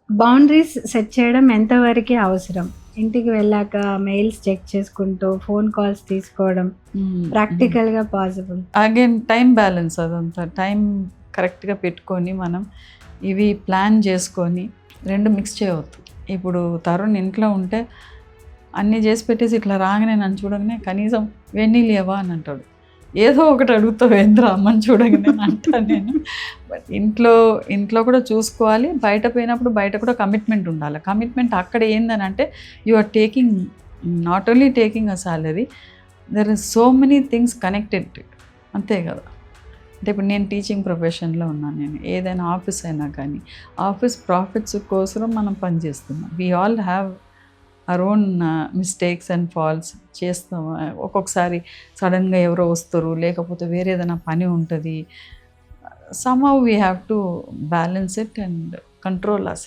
Boundaries set చేయడం ఎంతవరకి అవసరం? ఇంటికి వెళ్ళాక మెయిల్స్ చెక్ చేసుకుంటూ, ఫోన్ కాల్స్ తీసుకోవడం ప్రాక్టికల్‌గా పాసిబుల్? అగైన్ టైం బ్యాలెన్స్ అదంతా. టైం కరెక్ట్‌గా పెట్టుకొని మనం ఇవి ప్లాన్ చేసుకొని 2 మిక్స్ చేయవద్దు. ఇప్పుడు తరుణ్ ఇంట్లో ఉంటే అన్నీ చేసి పెట్టేసి ఇట్లా రాగానే నన్ను చూడగానే కనీసం వేడి నీళ్ళు ఇయ్యవా అని అంటాడు. ఏదో ఒకటి అడుగుతావు ఏందిరా అమ్మని చూడగానే అని అంటాను నేను. బట్ ఇంట్లో కూడా చూసుకోవాలి. బయట పోయినప్పుడు బయట కూడా కమిట్మెంట్ ఉండాలి. కమిట్మెంట్ అక్కడ ఏందని అంటే you are taking, not only taking a salary, there is so many things connected. అంతే కదా. అంటే ఇప్పుడు నేను టీచింగ్ ప్రొఫెషన్లో ఉన్నాను. నేను ఏదైనా ఆఫీస్ అయినా కానీ ఆఫీస్ ప్రాఫిట్స్ కోసం మనం పనిచేస్తున్నాం. We all have our own mistakes and faults చేస్తాం. ఒక్కొక్కసారి సడన్గా ఎవరో వస్తారు, లేకపోతే వేరే ఏదైనా పని ఉంటుంది. Somehow we have to balance it and control us